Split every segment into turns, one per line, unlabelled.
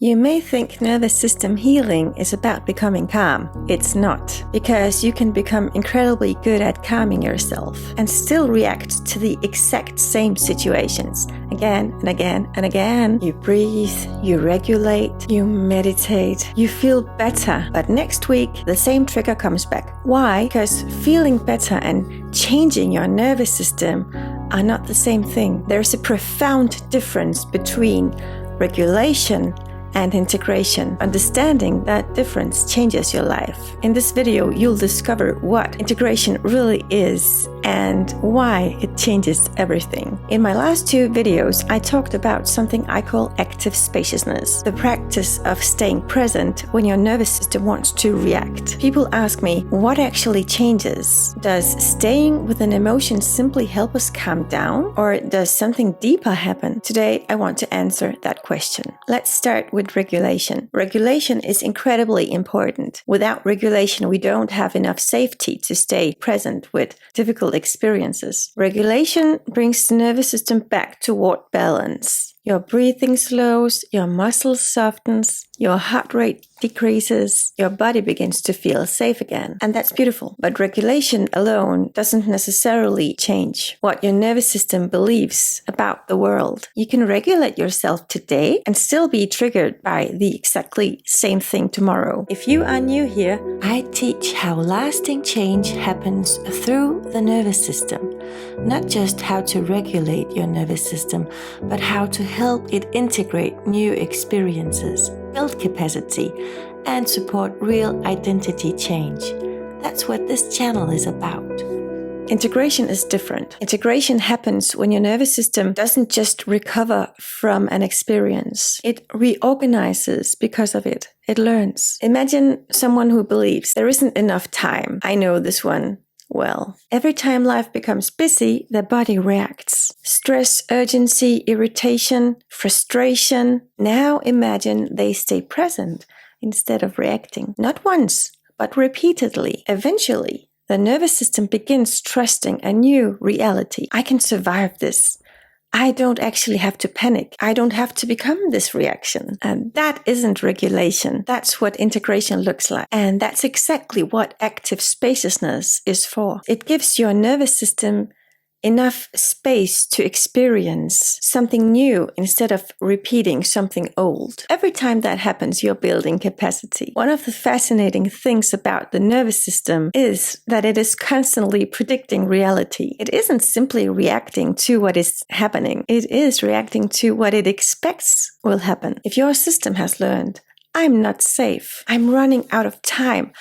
You may think nervous system healing is about becoming calm. It's not, because you can become incredibly good at calming yourself and still react to the exact same situations again and again and again. You breathe, you regulate, you meditate, you feel better. But next week, the same trigger comes back. Why? Because feeling better and changing your nervous system are not the same thing. There's a profound difference between regulation and integration. Understanding that difference changes your life. In this video, you'll discover what integration really is and why it changes everything. In my last two videos, I talked about something I call active spaciousness, the practice of staying present when your nervous system wants to react. People ask me, what actually changes? Does staying with an emotion simply help us calm down, or does something deeper happen? Today, I want to answer that question. Let's start with regulation. Regulation is incredibly important. Without regulation, we don't have enough safety to stay present with difficult experiences. Regulation brings the nervous system back toward balance. Your breathing slows, your muscles softens, your heart rate decreases, your body begins to feel safe again. And that's beautiful. But regulation alone doesn't necessarily change what your nervous system believes about the world. You can regulate yourself today and still be triggered by the exactly same thing tomorrow. If you are new here, I teach how lasting change happens through the nervous system. Not just how to regulate your nervous system, but how to help it integrate new experiences, build capacity, and support real identity change. That's what this channel is about. Integration is different. Integration happens when your nervous system doesn't just recover from an experience. It reorganizes because of it. It learns. Imagine someone who believes there isn't enough time. I know this one. Well, every time life becomes busy, the body reacts. Stress, urgency, irritation, frustration. Now imagine they stay present instead of reacting. Not once, but repeatedly. Eventually, the nervous system begins trusting a new reality. I can survive this. I don't actually have to panic. I don't have to become this reaction. And that isn't regulation. That's what integration looks like. And that's exactly what active spaciousness is for. It gives your nervous system enough space to experience something new instead of repeating something old. Every time that happens, you're building capacity. One of the fascinating things about the nervous system is that it is constantly predicting reality. It isn't simply reacting to what is happening. It is reacting to what it expects will happen. If your system has learned, I'm not safe, I'm running out of time,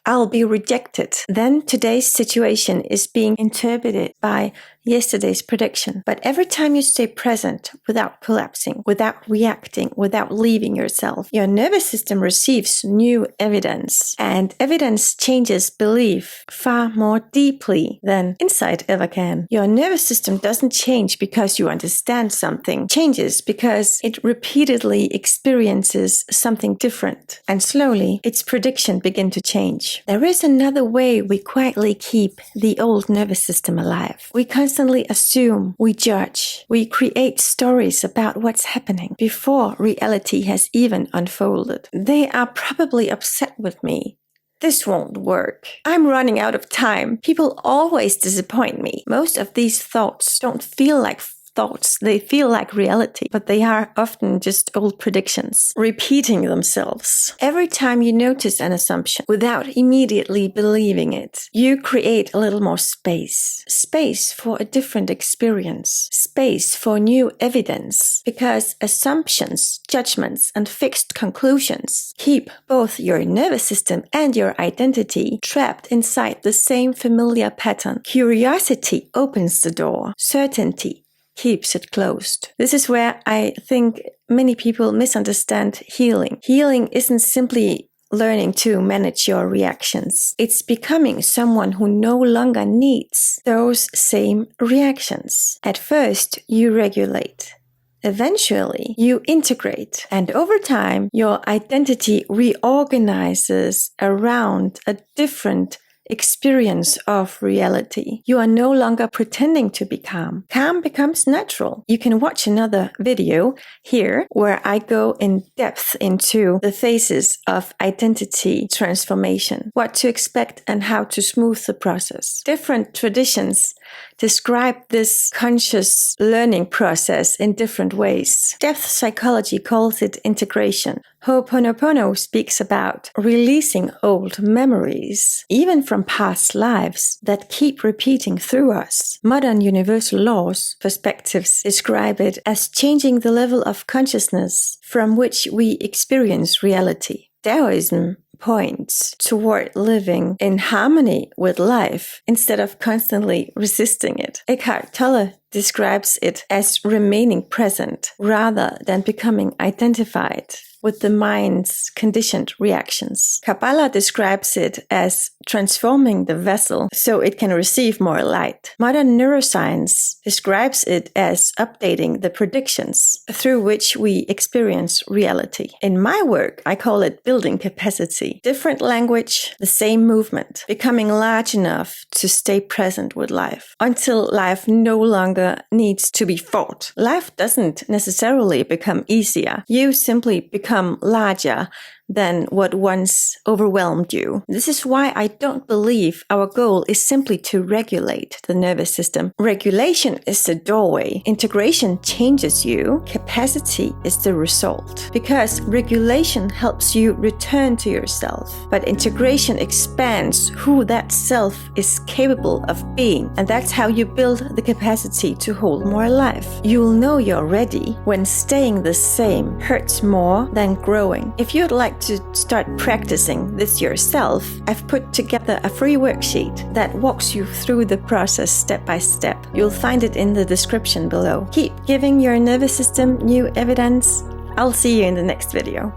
I'll be rejected, then today's situation is being interpreted by yesterday's prediction. But every time you stay present without collapsing, without reacting, without leaving yourself, your nervous system receives new evidence. And evidence changes belief far more deeply than insight ever can. Your nervous system doesn't change because you understand something. It changes because it repeatedly experiences something different. And slowly, its prediction begins to change. There is another way we quietly keep the old nervous system alive. We constantly assume, we judge, we create stories about what's happening before reality has even unfolded. They are probably upset with me. This won't work. I'm running out of time. People always disappoint me. Most of these thoughts don't feel like thoughts. They feel like reality, but they are often just old predictions, repeating themselves. Every time you notice an assumption without immediately believing it, you create a little more space. Space for a different experience. Space for new evidence. Because assumptions, judgments, and fixed conclusions keep both your nervous system and your identity trapped inside the same familiar pattern. Curiosity opens the door. Certainty keeps it closed. This is where I think many people misunderstand healing. Healing isn't simply learning to manage your reactions. It's becoming someone who no longer needs those same reactions. At first, you regulate. Eventually, you integrate. And over time, your identity reorganizes around a different experience of reality. You are no longer pretending to be calm. Calm becomes natural. You can watch another video here where I go in depth into the phases of identity transformation, what to expect and how to smooth the process. Different traditions describe this conscious learning process in different ways. Depth psychology calls it integration. Ho'oponopono speaks about releasing old memories, even from past lives, that keep repeating through us. Modern universal laws perspectives describe it as changing the level of consciousness from which we experience reality. Taoism points toward living in harmony with life instead of constantly resisting it. Eckhart Tolle describes it as remaining present rather than becoming identified with the mind's conditioned reactions. Kabbalah describes it as transforming the vessel so it can receive more light. Modern neuroscience describes it as updating the predictions through which we experience reality. In my work, I call it building capacity. Different language, the same movement, becoming large enough to stay present with life until life no longer needs to be fought. Life doesn't necessarily become easier. You simply become larger than what once overwhelmed you. This is why I don't believe our goal is simply to regulate the nervous system. Regulation is the doorway. Integration changes you. Capacity is the result. Because regulation helps you return to yourself, but integration expands who that self is capable of being. And that's how you build the capacity to hold more life. You'll know you're ready when staying the same hurts more than growing. If you'd like to start practicing this yourself, I've put together a free worksheet that walks you through the process step by step. You'll find it in the description below. Keep giving your nervous system new evidence. I'll see you in the next video.